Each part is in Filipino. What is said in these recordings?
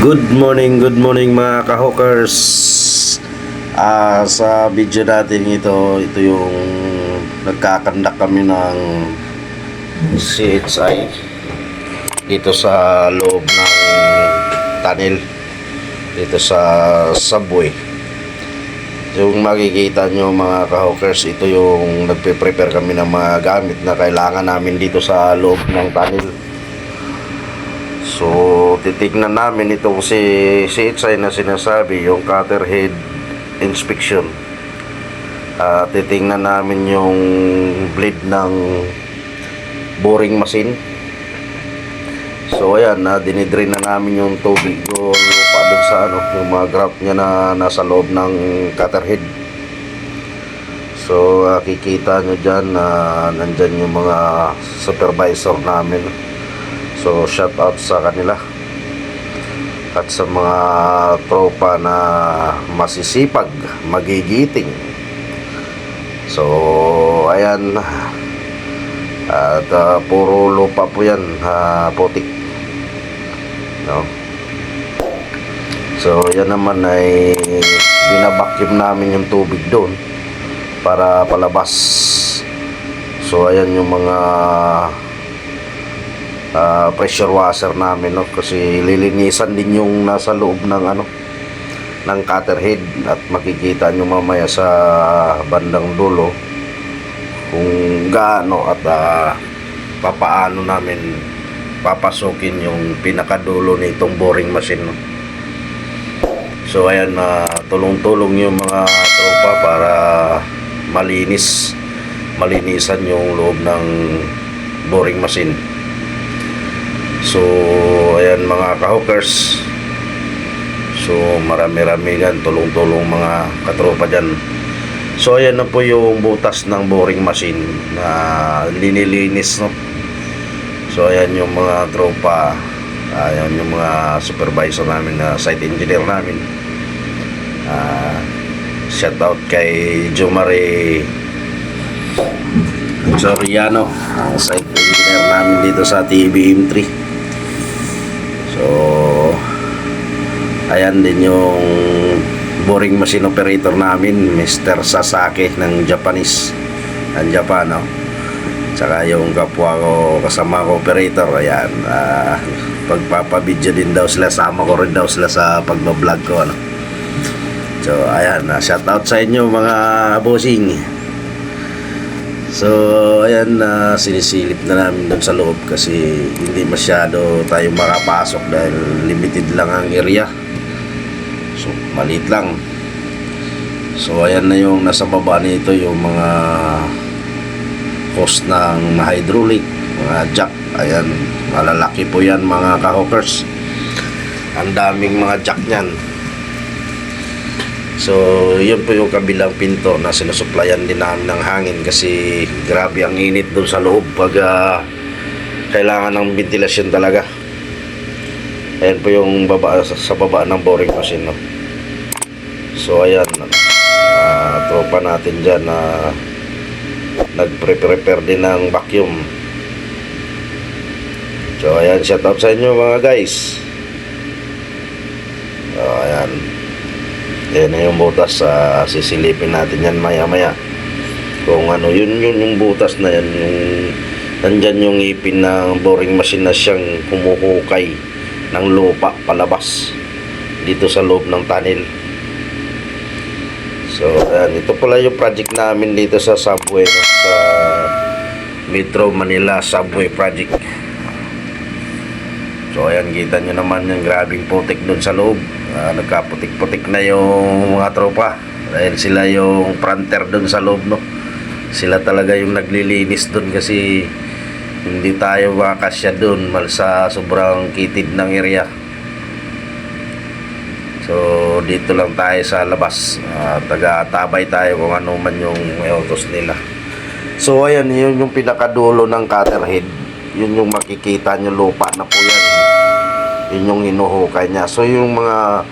Good morning mga ka-hawkers. Sa video natin ito yung nagkakandak kami ng CHI dito sa loob ng tunnel dito sa subway. Yung makikita nyo mga ka-hawkers, ito yung nagpe-prepare kami ng mga gamit na kailangan namin dito sa loob ng tunnel. So, titignan namin itong si CHI na sinasabi, yung cutter head inspection. Titignan namin yung blade ng boring machine. So, ayan, dinidrain na namin yung tubig o lupa dun sa yung mga grout niya na nasa loob ng cutter head. So, kikita nyo dyan na nandyan yung mga supervisor namin. So shout out sa kanila at sa mga tropa na masisipag, magigiting. So ayan, at puro lupa po yan, putik, no? So yan naman ay binabacuum namin yung tubig doon para palabas. So ayan yung mga pressure washer namin, no? Kasi lilinisan din yung nasa loob ng ng cutter head, at makikita nyo mamaya sa bandang dulo kung gaano at papaano namin papasukin yung pinakadulo nitong boring machine, no? So ayan, tulong-tulong yung mga tropa para malinisan yung loob ng boring machine. So ayan mga ka-hawkers, so marami-rami yan, tulong-tulong mga katropa dyan. So ayan na po yung butas ng boring machine na linilinis, no? So ayan yung mga tropa, ayan yung mga supervisor namin, na site engineer namin. Shout out kay Jomare Soriano, site engineer namin dito sa TBM3. So ayan din yung boring machine operator namin, Mr. Sasaki ng Japanese, ng Japan, no? Tsaka yung kapwa ko, kasama ko operator, ayan, pagpapabidyo din daw sila, sama ko rin daw sila sa pagbablog ko, no? So ayan, shout out sa inyo mga bossing. So ayan, sinisilip na namin doon sa loob kasi hindi masyado tayo makapasok dahil limited lang ang area. So maliit lang. So ayan na yung nasa baba nito, yung mga hose ng hydraulic, mga jack. Ayan, malalaki po yan mga ka-hawkers. Ang daming mga jack nyan. So yun po yung kabilang pinto na sinusuplayan din namin ng hangin kasi grabe ang init doon sa loob pag kailangan ng ventilasyon talaga. Ayan po yung sa baba ng boring machine, no? So ayan, tropa natin dyan na nagprepare din ng vacuum. So ayan, shout out sa inyo mga guys. So ayan, yan na yung butas, sisilipin natin yan maya maya kung yun yung butas na yan, yung nandyan yung ipin ng boring machine na siyang kumuhukay ng lupa palabas dito sa loob ng tunnel. So ayan, ito pala yung project namin dito sa subway, no? Sa Metro Manila Subway Project. So ayan, kita nyo naman yung grabing putik dun sa loob. Nagkaputik-putik na yung mga tropa dahil sila yung fronter dun sa loob, no? Sila talaga yung naglilinis dun kasi hindi tayo makakasya dun sa sobrang kitid ng area. So dito lang tayo sa labas, taga-tabay tayo kung ano man yung autos nila. So ayan, yun yung pinakadulo ng cutter head. Yun yung makikita nyo, lupa na po yan. Yun yung hinuhukay niya. So yung mga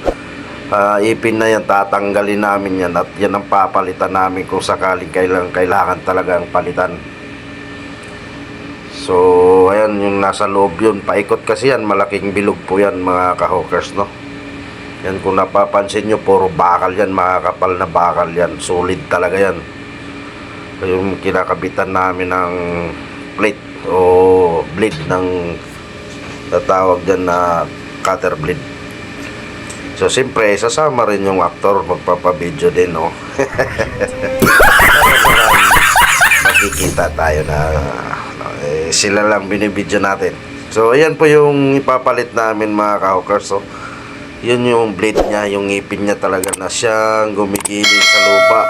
ipin na yan, tatanggalin namin yan, at yan ang papalitan namin kung sakaling kailangan talagang palitan. So ayan yung nasa loob yun, paikot kasi yan, malaking bilog po yan mga ka-hawkers, no? Yan, kung napapansin nyo, puro bakal yan, makakapal na bakal yan, solid talaga yan. Yung kinakabitan namin ng plate o blade ng tatawag dyan na cutter blade. So siyempre sasama rin yung actor, magpapabideo din, no? Makikita tayo na sila lang binibidyo natin. So ayan po yung ipapalit namin mga ka-hawkers. So yun yung blade niya, yung ngipin niya talaga na siyang gumigiling sa lupa.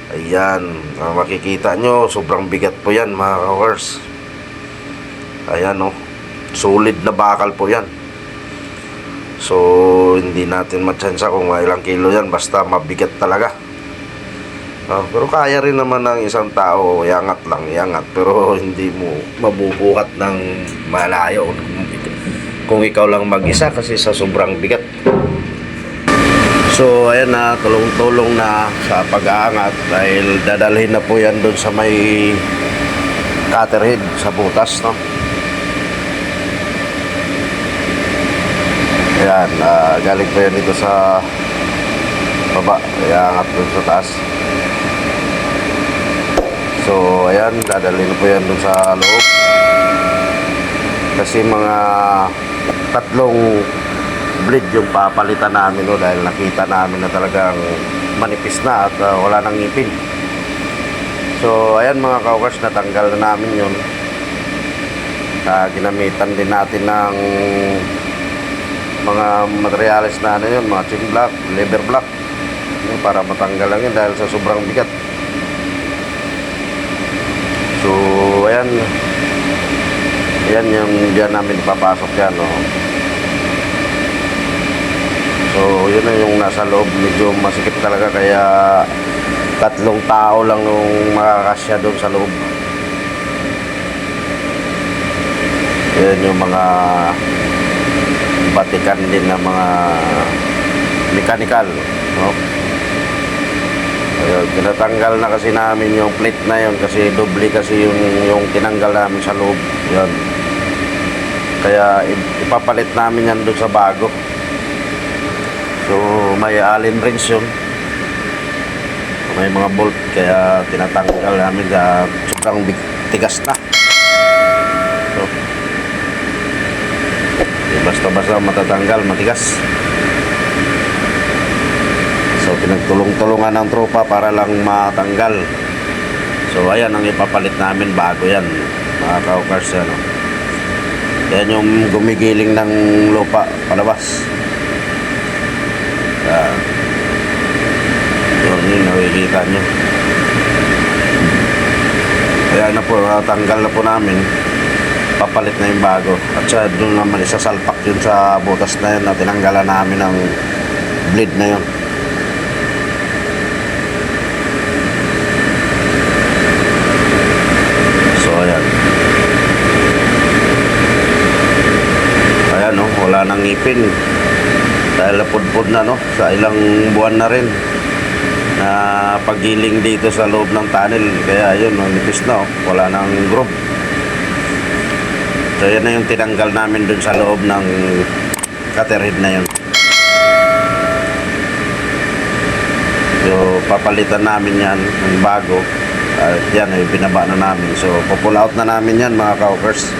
Ayan, makikita nyo, sobrang bigat po yan mga ka-hawkers. Ayan, oh, solid na bakal po yan. So hindi natin matsansa kung ilang kilo yan, basta mabigat talaga. Pero kaya rin naman ng isang tao, iangat lang, iangat, pero hindi mo mabubuhat ng malayo kung ikaw lang mag-isa kasi sa sobrang bigat. So ayan na, tulong-tulong na sa pag-aangat dahil dadalhin na po yan doon sa may cutter head sa butas, no? Ayan, galing po yan dito sa baba, iangat doon sa taas. So ayan, dadalhin po yan doon sa loob kasi mga 3 blade yung papalitan namin, no, dahil nakita namin na talagang manipis na at wala nang ngipin. So ayan mga ka-hawkers, natanggal na namin yun. Ginamitan din natin ng mga materials na ano yun, mga chain block, lever block, para matanggal lang yun dahil sa sobrang bigat. So ayan, yan yung diyan namin ipapasok yan, no? So yun na yung nasa loob, medyo masikip talaga kaya 3 tao lang yung makakasya doon sa loob. Yan yung mga batikan din na mga mechanical, no? Ayun, tinatanggal na kasi namin yung plate na yun kasi doble kasi yung tinanggal namin sa loob. Yun, kaya ipapalit namin yan doon sa bago. So may allen wrench yun, may mga bolt, kaya tinatanggal namin sa sobrang tigas na. So basta-basta matatanggal, matigas. So pinagtulong-tulungan ng tropa para lang matanggal. So ayan ang ipapalit namin, bago yan mga ka-hawkers, ano. Yan yung gumigiling ng lupa palabas. Yun nakikita nyo. Ayan na po, natanggal na po namin, papalit na yung bago. At siya doon naman isasalpak yun sa butas na yun na tinanggalan namin ng blade na yun. So ayan, ayan, no, wala nang ngipin dahil napudpud na, no, sa ilang buwan na rin na paggiling dito sa loob ng tunnel, kaya yun, nipis na, oh, wala nang groove. So yan na yung tinanggal namin dun sa loob ng cutter head na yun. So papalitan namin yan ng bago at yan ay binaba na namin. So pupull out na namin yan mga ka-hawkers.